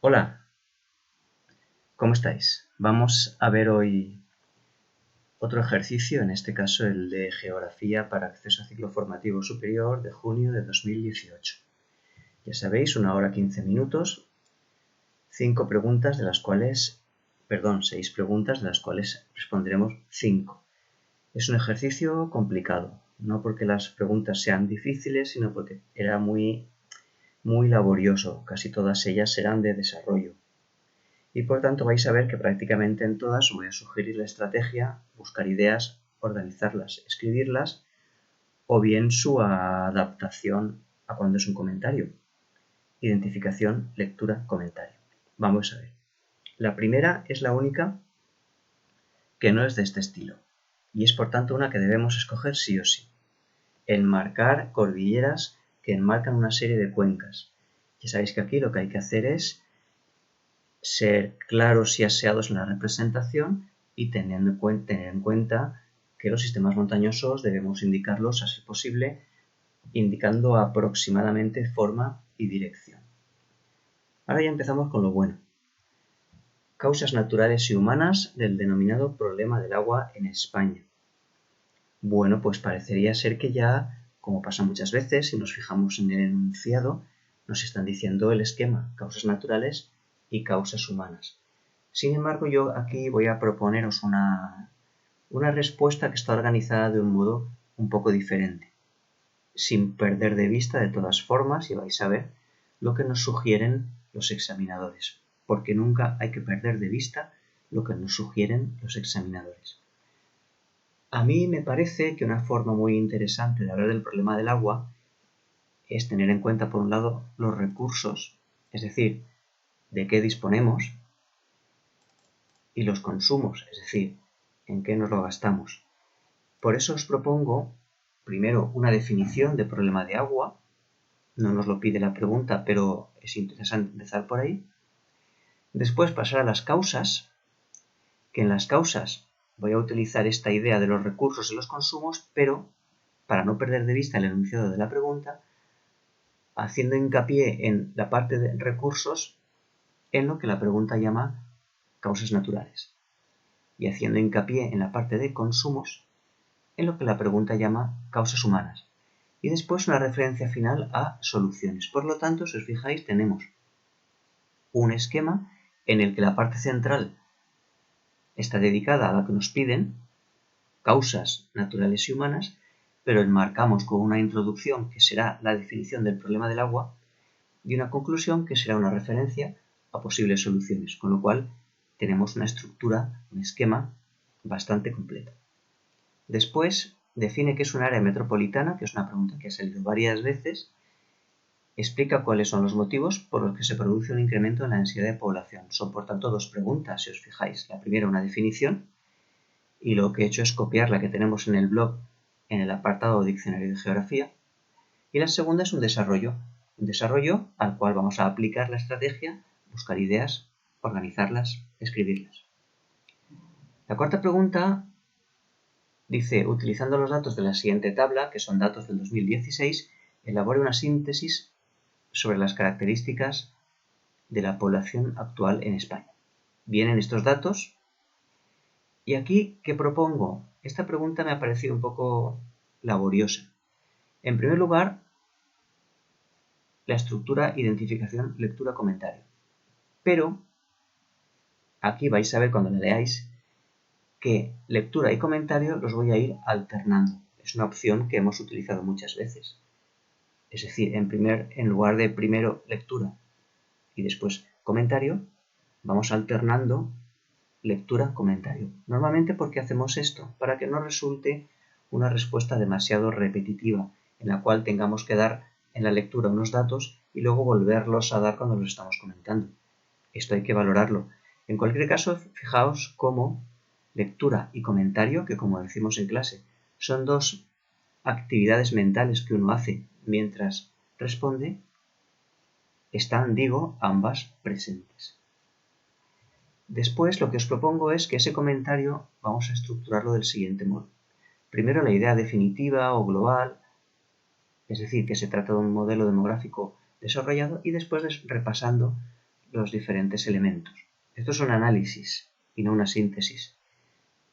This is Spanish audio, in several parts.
Hola, ¿cómo estáis? Vamos a ver hoy otro ejercicio, en este caso el de Geografía para acceso a ciclo formativo superior de junio de 2018. Ya sabéis, 1 hora 15 minutos, 6 preguntas de las cuales responderemos 5. Es un ejercicio complicado, no porque las preguntas sean difíciles, sino porque era muy laborioso. Casi todas ellas serán de desarrollo. Y por tanto vais a ver que prácticamente en todas os voy a sugerir la estrategia, buscar ideas, organizarlas, escribirlas, o bien su adaptación a cuando es un comentario. Identificación, lectura, comentario. Vamos a ver. La primera es la única que no es de este estilo, y es por tanto una que debemos escoger sí o sí. Enmarcar cordilleras que enmarcan una serie de cuencas. Ya sabéis que aquí lo que hay que hacer es ser claros y aseados en la representación y tener en cuenta que los sistemas montañosos debemos indicarlos, a ser posible, indicando aproximadamente forma y dirección. Ahora ya empezamos con lo bueno. Causas naturales y humanas del denominado problema del agua en España. Bueno, pues parecería ser que ya, como pasa muchas veces, si nos fijamos en el enunciado, nos están diciendo el esquema, causas naturales y causas humanas. Sin embargo, yo aquí voy a proponeros una respuesta que está organizada de un modo un poco diferente, sin perder de vista de todas formas, y vais a ver lo que nos sugieren los examinadores, porque nunca hay que perder de vista lo que nos sugieren los examinadores. A mí me parece que una forma muy interesante de hablar del problema del agua es tener en cuenta, por un lado, los recursos, es decir, de qué disponemos, y los consumos, es decir, en qué nos lo gastamos. Por eso os propongo, primero, una definición de problema de agua. No nos lo pide la pregunta, pero es interesante empezar por ahí. Después pasar a las causas, que en las causas voy a utilizar esta idea de los recursos y los consumos, pero para no perder de vista el enunciado de la pregunta, haciendo hincapié en la parte de recursos en lo que la pregunta llama causas naturales, y haciendo hincapié en la parte de consumos en lo que la pregunta llama causas humanas, y después una referencia final a soluciones. Por lo tanto, si os fijáis, tenemos un esquema en el que la parte central está dedicada a lo que nos piden, causas naturales y humanas, pero enmarcamos con una introducción que será la definición del problema del agua y una conclusión que será una referencia a posibles soluciones, con lo cual tenemos una estructura, un esquema bastante completo. Después define qué es un área metropolitana, que es una pregunta que ha salido varias veces. Explica cuáles son los motivos por los que se produce un incremento en la densidad de población. Son, por tanto, dos preguntas, si os fijáis. La primera, una definición, y lo que he hecho es copiar la que tenemos en el blog en el apartado Diccionario de Geografía. Y la segunda es un desarrollo al cual vamos a aplicar la estrategia, buscar ideas, organizarlas, escribirlas. La cuarta pregunta dice, utilizando los datos de la siguiente tabla, que son datos del 2016, elabore una síntesis sobre las características de la población actual en España. Vienen estos datos y aquí, ¿qué propongo? Esta pregunta me ha parecido un poco laboriosa. En primer lugar, la estructura identificación, lectura, comentario. Pero aquí vais a ver cuando la leáis que lectura y comentario los voy a ir alternando. Es una opción que hemos utilizado muchas veces. Es decir, en lugar de primero lectura y después comentario, vamos alternando lectura-comentario. Normalmente, ¿por qué hacemos esto? Para que no resulte una respuesta demasiado repetitiva, en la cual tengamos que dar en la lectura unos datos y luego volverlos a dar cuando los estamos comentando. Esto hay que valorarlo. En cualquier caso, fijaos cómo lectura y comentario, que como decimos en clase, son dos actividades mentales que uno hace mientras responde, están, digo, ambas presentes. Después, lo que os propongo es que ese comentario vamos a estructurarlo del siguiente modo. Primero, la idea definitiva o global, es decir, que se trata de un modelo demográfico desarrollado, y después repasando los diferentes elementos. Esto es un análisis y no una síntesis.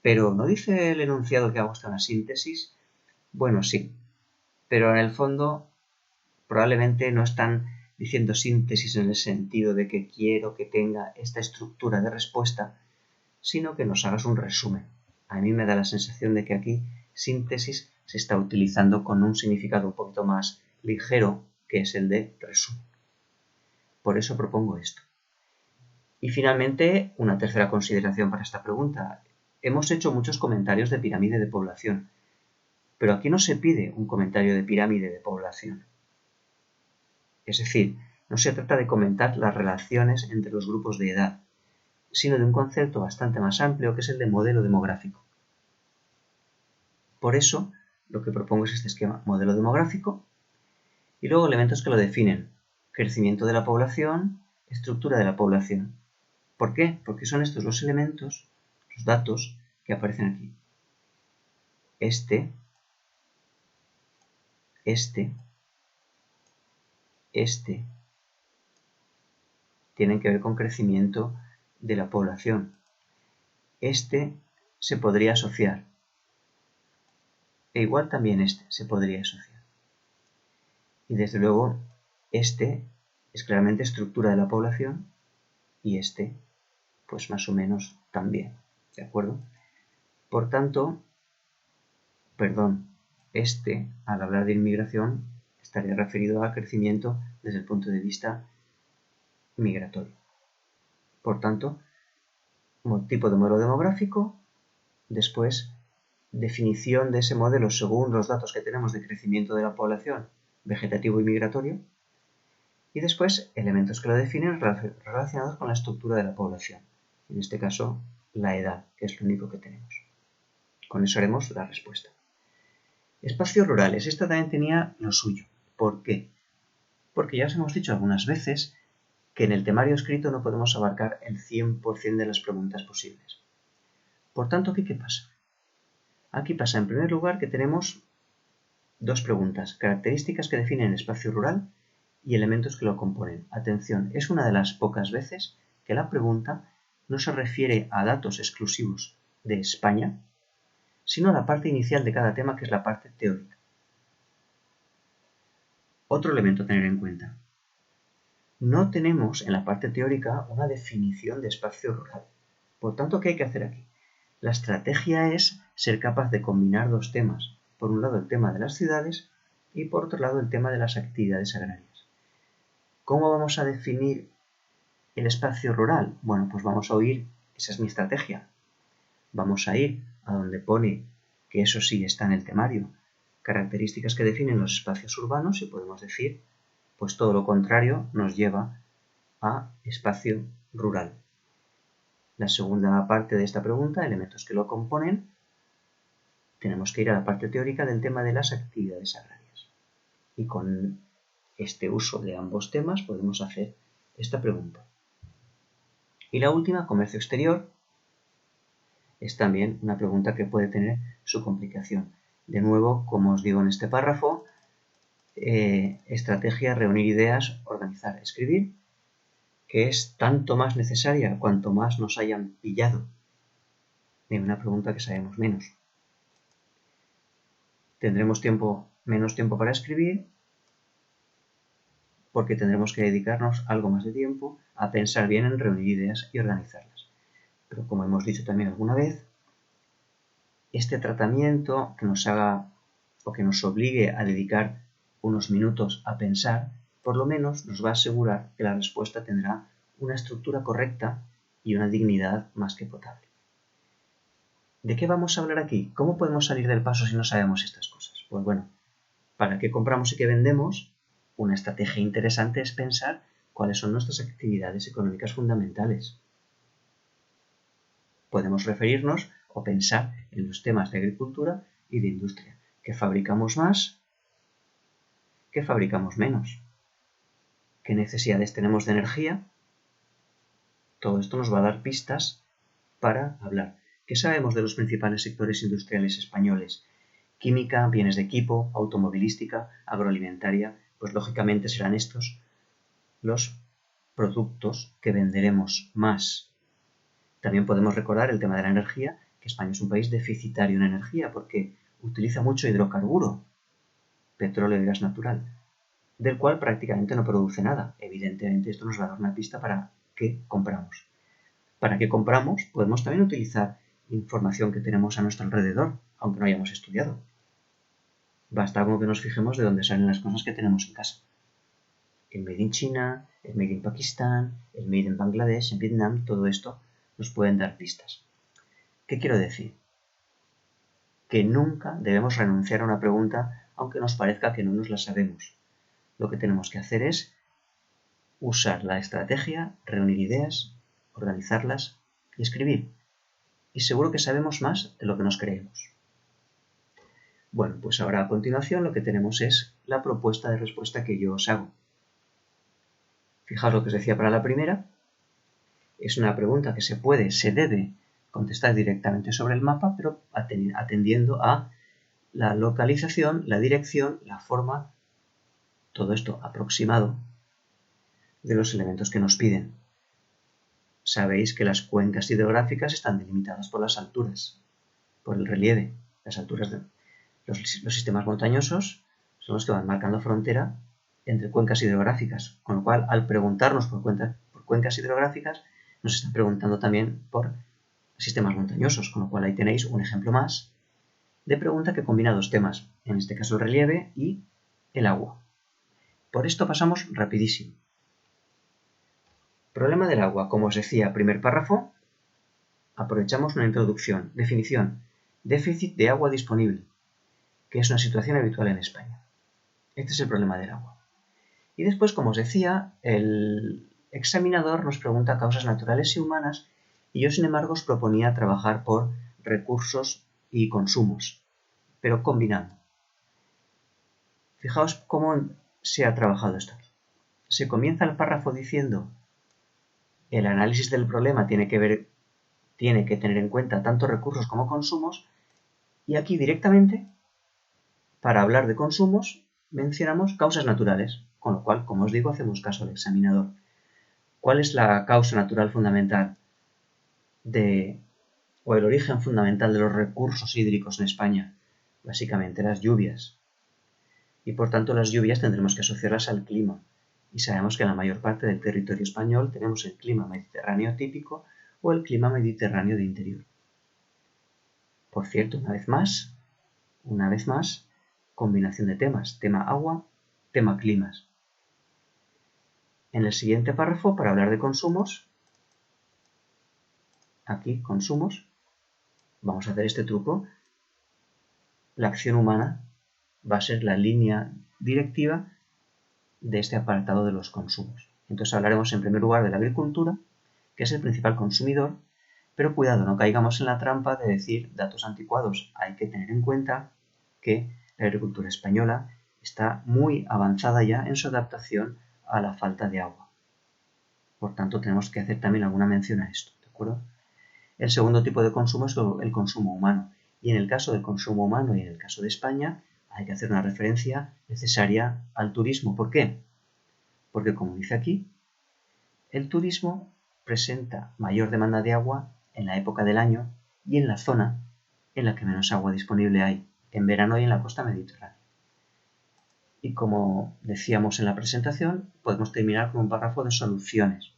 Pero ¿no dice el enunciado que hago hasta una síntesis? Bueno, sí, pero en el fondo probablemente no están diciendo síntesis en el sentido de que quiero que tenga esta estructura de respuesta, sino que nos hagas un resumen. A mí me da la sensación de que aquí síntesis se está utilizando con un significado un poquito más ligero, que es el de resumen. Por eso propongo esto. Y finalmente, una tercera consideración para esta pregunta. Hemos hecho muchos comentarios de pirámide de población, pero aquí no se pide un comentario de pirámide de población. Es decir, no se trata de comentar las relaciones entre los grupos de edad, sino de un concepto bastante más amplio que es el de modelo demográfico. Por eso, lo que propongo es este esquema, modelo demográfico, y luego elementos que lo definen, crecimiento de la población, estructura de la población. ¿Por qué? Porque son estos los elementos, los datos que aparecen aquí. Este, tienen que ver con crecimiento de la población. Este se podría asociar. E igual también este se podría asociar. Y desde luego, este es claramente estructura de la población y este, pues más o menos también. ¿De acuerdo? Por tanto, al hablar de inmigración, estaría referido al crecimiento desde el punto de vista migratorio. Por tanto, tipo de modelo demográfico, después definición de ese modelo según los datos que tenemos de crecimiento de la población vegetativo y migratorio, y después elementos que lo definen relacionados con la estructura de la población, en este caso la edad, que es lo único que tenemos. Con eso haremos la respuesta. Espacios rurales, esta también tenía lo suyo. ¿Por qué? Porque ya os hemos dicho algunas veces que en el temario escrito no podemos abarcar el 100% de las preguntas posibles. Por tanto, ¿aquí qué pasa? Aquí pasa en primer lugar que tenemos dos preguntas, características que definen el espacio rural y elementos que lo componen. Atención, es una de las pocas veces que la pregunta no se refiere a datos exclusivos de España, sino a la parte inicial de cada tema, que es la parte teórica. Otro elemento a tener en cuenta. No tenemos en la parte teórica una definición de espacio rural. Por tanto, ¿qué hay que hacer aquí? La estrategia es ser capaz de combinar dos temas. Por un lado, el tema de las ciudades y por otro lado, el tema de las actividades agrarias. ¿Cómo vamos a definir el espacio rural? Bueno, pues vamos a oír, esa es mi estrategia. Vamos a ir a donde pone, que eso sí está en el temario, características que definen los espacios urbanos, y podemos decir, pues todo lo contrario nos lleva a espacio rural. La segunda parte de esta pregunta, elementos que lo componen, tenemos que ir a la parte teórica del tema de las actividades agrarias. Y con este uso de ambos temas podemos hacer esta pregunta. Y la última, comercio exterior, es también una pregunta que puede tener su complicación. De nuevo, como os digo en este párrafo, estrategia, reunir ideas, organizar, escribir, que es tanto más necesaria cuanto más nos hayan pillado en una pregunta que sabemos menos. Tendremos menos tiempo para escribir, porque tendremos que dedicarnos algo más de tiempo a pensar bien en reunir ideas y organizarlas. Pero como hemos dicho también alguna vez, este tratamiento que nos haga o que nos obligue a dedicar unos minutos a pensar, por lo menos nos va a asegurar que la respuesta tendrá una estructura correcta y una dignidad más que potable. ¿De qué vamos a hablar aquí? ¿Cómo podemos salir del paso si no sabemos estas cosas? Pues bueno, ¿para qué compramos y qué vendemos? Una estrategia interesante es pensar cuáles son nuestras actividades económicas fundamentales. Podemos referirnos o pensar en los temas de agricultura y de industria. ¿Qué fabricamos más? ¿Qué fabricamos menos? ¿Qué necesidades tenemos de energía? Todo esto nos va a dar pistas para hablar. ¿Qué sabemos de los principales sectores industriales españoles? Química, bienes de equipo, automovilística, agroalimentaria. Pues lógicamente serán estos los productos que venderemos más. También podemos recordar el tema de la energía, que España es un país deficitario en energía porque utiliza mucho hidrocarburo, petróleo y gas natural, del cual prácticamente no produce nada. Evidentemente esto nos va a dar una pista para qué compramos. Para qué compramos podemos también utilizar información que tenemos a nuestro alrededor, aunque no hayamos estudiado. Basta con que nos fijemos de dónde salen las cosas que tenemos en casa. El made in China, el made in Pakistán, el made in Bangladesh, en Vietnam, todo esto nos pueden dar pistas. ¿Qué quiero decir? Que nunca debemos renunciar a una pregunta aunque nos parezca que no nos la sabemos. Lo que tenemos que hacer es usar la estrategia, reunir ideas, organizarlas y escribir. Y seguro que sabemos más de lo que nos creemos. Bueno, pues ahora a continuación lo que tenemos es la propuesta de respuesta que yo os hago. Fijaos lo que os decía para la primera. Es una pregunta que se debe contestar directamente sobre el mapa, pero atendiendo a la localización, la dirección, la forma, todo esto aproximado de los elementos que nos piden. Sabéis que las cuencas hidrográficas están delimitadas por las alturas, por el relieve. Las alturas de los sistemas montañosos son los que van marcando frontera entre cuencas hidrográficas, con lo cual al preguntarnos por cuencas hidrográficas nos están preguntando también por sistemas montañosos, con lo cual ahí tenéis un ejemplo más de pregunta que combina dos temas, en este caso el relieve y el agua. Por esto pasamos rapidísimo. Problema del agua, como os decía, primer párrafo, aprovechamos una introducción, definición, déficit de agua disponible, que es una situación habitual en España. Este es el problema del agua. Y después, como os decía, el examinador nos pregunta causas naturales y humanas, y yo, sin embargo, os proponía trabajar por recursos y consumos, pero combinando. Fijaos cómo se ha trabajado esto aquí. Se comienza el párrafo diciendo el análisis del problema tiene que tener en cuenta tanto recursos como consumos, y aquí directamente, para hablar de consumos, mencionamos causas naturales, con lo cual, como os digo, hacemos caso al examinador. ¿Cuál es la causa natural fundamental o el origen fundamental de los recursos hídricos en España? Básicamente las lluvias. Y por tanto las lluvias tendremos que asociarlas al clima. Y sabemos que en la mayor parte del territorio español tenemos el clima mediterráneo típico o el clima mediterráneo de interior. Por cierto, una vez más, combinación de temas, tema agua, tema climas. En el siguiente párrafo, para hablar de consumos, aquí, consumos, vamos a hacer este truco. La acción humana va a ser la línea directiva de este apartado de los consumos. Entonces hablaremos en primer lugar de la agricultura, que es el principal consumidor, pero cuidado, no caigamos en la trampa de decir datos anticuados. Hay que tener en cuenta que la agricultura española está muy avanzada ya en su adaptación a la falta de agua. Por tanto, tenemos que hacer también alguna mención a esto, ¿de acuerdo? El segundo tipo de consumo es el consumo humano. Y en el caso del consumo humano y en el caso de España, hay que hacer una referencia necesaria al turismo. ¿Por qué? Porque, como dice aquí, el turismo presenta mayor demanda de agua en la época del año y en la zona en la que menos agua disponible hay, en verano y en la costa mediterránea. Y como decíamos en la presentación, podemos terminar con un párrafo de soluciones.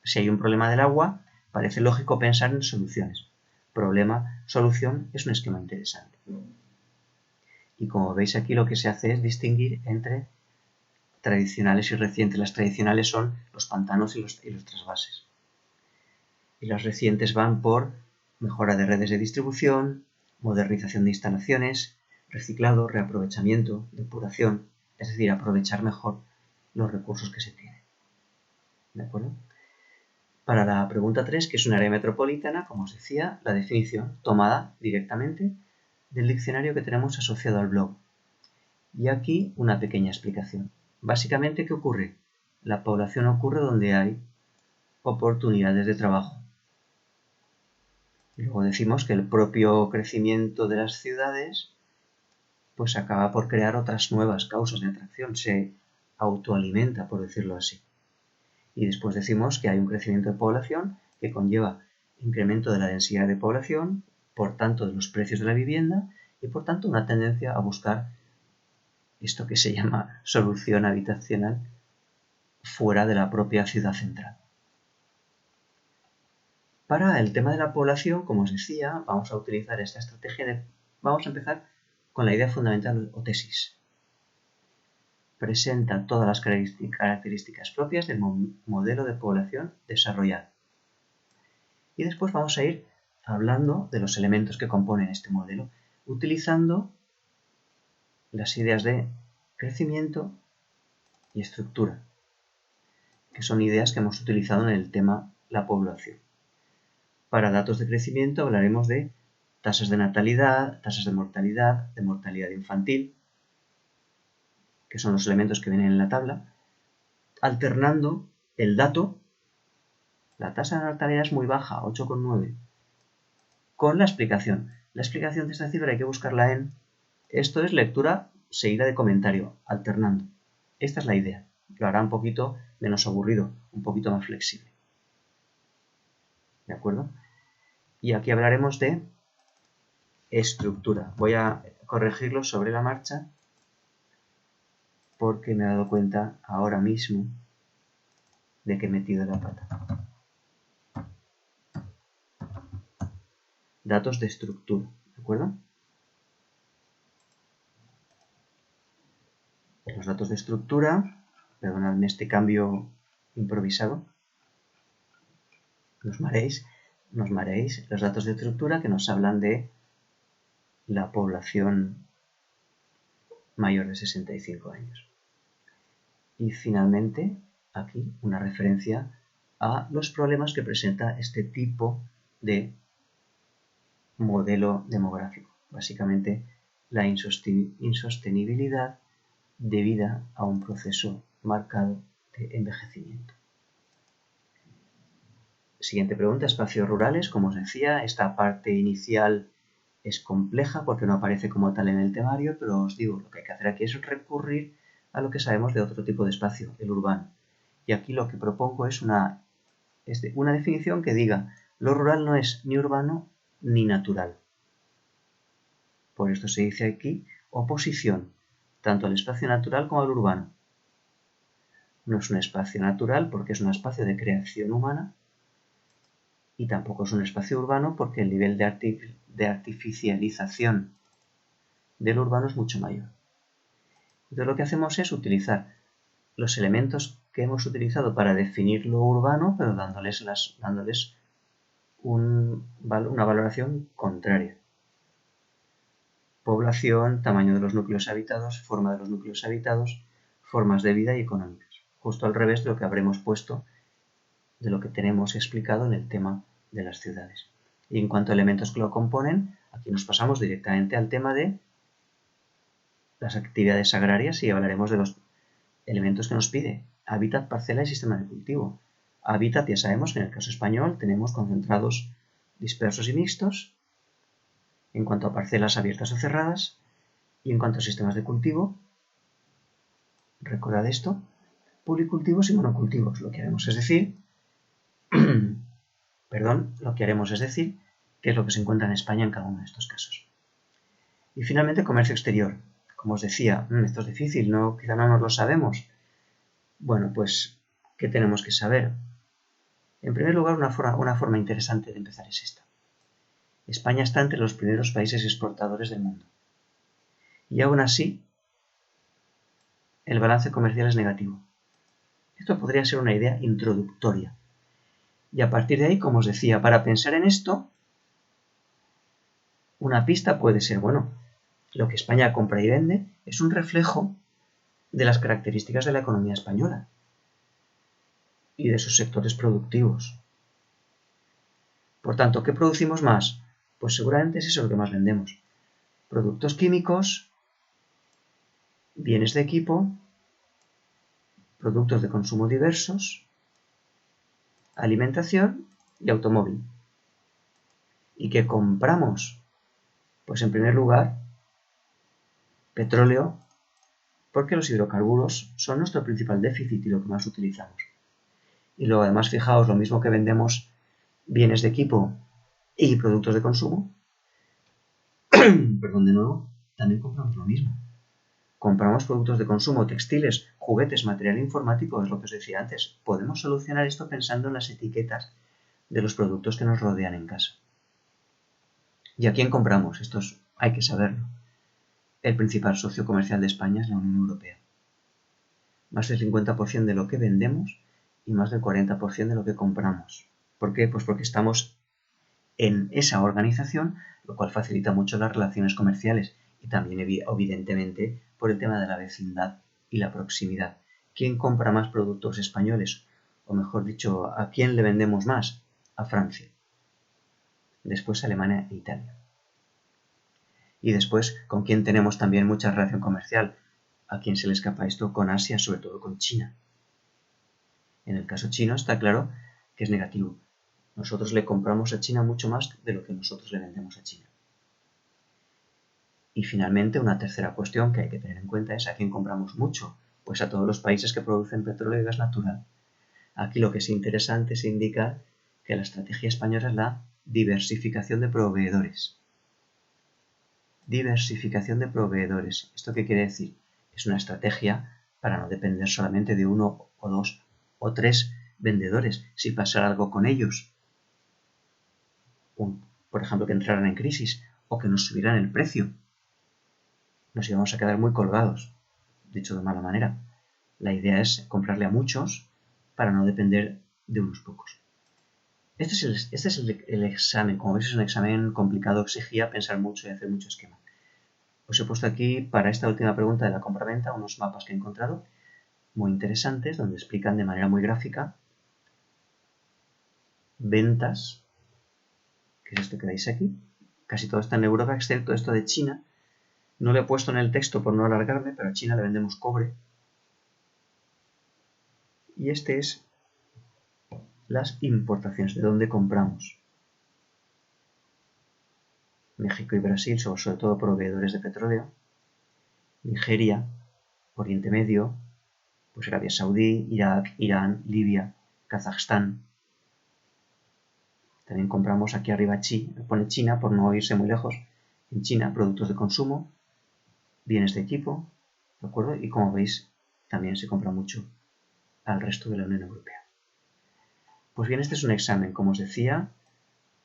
Si hay un problema del agua, parece lógico pensar en soluciones. Problema, solución es un esquema interesante. Y como veis aquí, lo que se hace es distinguir entre tradicionales y recientes. Las tradicionales son los pantanos y los trasvases. Y las recientes van por mejora de redes de distribución, modernización de instalaciones, reciclado, reaprovechamiento, depuración, es decir, aprovechar mejor los recursos que se tienen. ¿De acuerdo? Para la pregunta 3, que es un área metropolitana, como os decía, la definición tomada directamente del diccionario que tenemos asociado al blog. Y aquí una pequeña explicación. Básicamente, ¿qué ocurre? La población ocurre donde hay oportunidades de trabajo. Y luego decimos que el propio crecimiento de las ciudades pues acaba por crear otras nuevas causas de atracción, se autoalimenta, por decirlo así. Y después decimos que hay un crecimiento de población que conlleva incremento de la densidad de población, por tanto de los precios de la vivienda y por tanto una tendencia a buscar esto que se llama solución habitacional fuera de la propia ciudad central. Para el tema de la población, como os decía, vamos a utilizar esta estrategia vamos a empezar con la idea fundamental o tesis. Presenta todas las características propias del modelo de población desarrollado. Y después vamos a ir hablando de los elementos que componen este modelo, utilizando las ideas de crecimiento y estructura, que son ideas que hemos utilizado en el tema la población. Para datos de crecimiento hablaremos de tasas de natalidad, tasas de mortalidad infantil, que son los elementos que vienen en la tabla, alternando el dato, la tasa de natalidad es muy baja, 8,9, con la explicación. La explicación de esta cifra hay que buscarla en, esto es lectura seguida de comentario, alternando. Esta es la idea, lo hará un poquito menos aburrido, un poquito más flexible. ¿De acuerdo? Y aquí hablaremos de estructura. Voy a corregirlo sobre la marcha porque me he dado cuenta ahora mismo de que he metido la pata. Datos de estructura, ¿de acuerdo? Los datos de estructura, perdonadme este cambio improvisado, nos mareéis, los datos de estructura que nos hablan de la población mayor de 65 años. Y finalmente, aquí una referencia a los problemas que presenta este tipo de modelo demográfico. Básicamente, la insostenibilidad debida a un proceso marcado de envejecimiento. Siguiente pregunta, espacios rurales. Como os decía, esta parte inicial es compleja porque no aparece como tal en el temario, pero os digo, lo que hay que hacer aquí es recurrir a lo que sabemos de otro tipo de espacio, el urbano. Y aquí lo que propongo es una definición que diga, lo rural no es ni urbano ni natural. Por esto se dice aquí oposición, tanto al espacio natural como al urbano. No es un espacio natural porque es un espacio de creación humana y tampoco es un espacio urbano porque el nivel de artificialización del urbano es mucho mayor. Entonces lo que hacemos es utilizar los elementos que hemos utilizado para definir lo urbano, pero dándoles una valoración contraria. Población, tamaño de los núcleos habitados, forma de los núcleos habitados, formas de vida y económicas. Justo al revés de lo que habremos puesto, de lo que tenemos explicado en el tema de las ciudades. Y en cuanto a elementos que lo componen, aquí nos pasamos directamente al tema de las actividades agrarias y hablaremos de los elementos que nos pide. Hábitat, parcela y sistema de cultivo. Hábitat, ya sabemos que en el caso español tenemos concentrados dispersos y mixtos. En cuanto a parcelas abiertas o cerradas, y en cuanto a sistemas de cultivo, recordad esto, policultivos y monocultivos. Lo que haremos es decir, qué es lo que se encuentra en España en cada uno de estos casos. Y finalmente, comercio exterior. Como os decía, esto es difícil, quizá no nos lo sabemos. Bueno, pues, ¿qué tenemos que saber? En primer lugar, una forma interesante de empezar es esta. España está entre los primeros países exportadores del mundo. Y aún así, el balance comercial es negativo. Esto podría ser una idea introductoria. Y a partir de ahí, como os decía, para pensar en esto, una pista puede ser, bueno, lo que España compra y vende es un reflejo de las características de la economía española y de sus sectores productivos. Por tanto, ¿qué producimos más? Pues seguramente es eso lo que más vendemos. Productos químicos, bienes de equipo, productos de consumo diversos, alimentación y automóvil. ¿Y qué compramos? Pues en primer lugar, petróleo, porque los hidrocarburos son nuestro principal déficit y lo que más utilizamos. Y luego además fijaos, lo mismo que vendemos bienes de equipo y productos de consumo, perdón de nuevo, también compramos lo mismo. Compramos productos de consumo, textiles, juguetes, material informático, es lo que os decía antes. Podemos solucionar esto pensando en las etiquetas de los productos que nos rodean en casa. ¿Y a quién compramos? Esto hay que saberlo. El principal socio comercial de España es la Unión Europea. Más del 50% de lo que vendemos y más del 40% de lo que compramos. ¿Por qué? Pues porque estamos en esa organización, lo cual facilita mucho las relaciones comerciales y también evidentemente por el tema de la vecindad y la proximidad. ¿Quién compra más productos españoles? O mejor dicho, ¿a quién le vendemos más? A Francia. Después Alemania e Italia. Y después, ¿con quién tenemos también mucha relación comercial? ¿A quién se le escapa esto? Con Asia, sobre todo con China. En el caso chino está claro que es negativo. Nosotros le compramos a China mucho más de lo que nosotros le vendemos a China. Y finalmente, una tercera cuestión que hay que tener en cuenta es a quién compramos mucho. Pues a todos los países que producen petróleo y gas natural. Aquí lo que es interesante es indicar que la estrategia española es la diversificación de proveedores. Diversificación de proveedores. ¿Esto qué quiere decir? Es una estrategia para no depender solamente de uno o dos o tres vendedores. Si pasara algo con ellos, por ejemplo, que entraran en crisis o que nos subieran el precio, nos íbamos a quedar muy colgados, dicho de mala manera. La idea es comprarle a muchos para no depender de unos pocos. Este es el examen. Como veis, es un examen complicado, exigía pensar mucho y hacer mucho esquema. Os he puesto aquí para esta última pregunta de la compra-venta unos mapas que he encontrado muy interesantes donde explican de manera muy gráfica ventas, que es esto que veis aquí. Casi todo está en Europa excepto esto de China. No lo he puesto en el texto por no alargarme, pero a China le vendemos cobre. Y este es las importaciones, de dónde compramos. México y Brasil son sobre todo proveedores de petróleo. Nigeria, Oriente Medio, pues Arabia Saudí, Irak, Irán, Libia, Kazajstán. También compramos aquí arriba pone China por no irse muy lejos. En China, productos de consumo, bienes de equipo, ¿de acuerdo? Y como veis, también se compra mucho al resto de la Unión Europea. Pues bien, este es un examen, como os decía,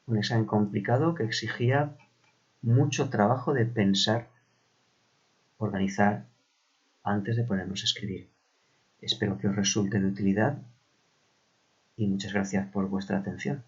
un examen complicado que exigía mucho trabajo de pensar, organizar, antes de ponernos a escribir. Espero que os resulte de utilidad y muchas gracias por vuestra atención.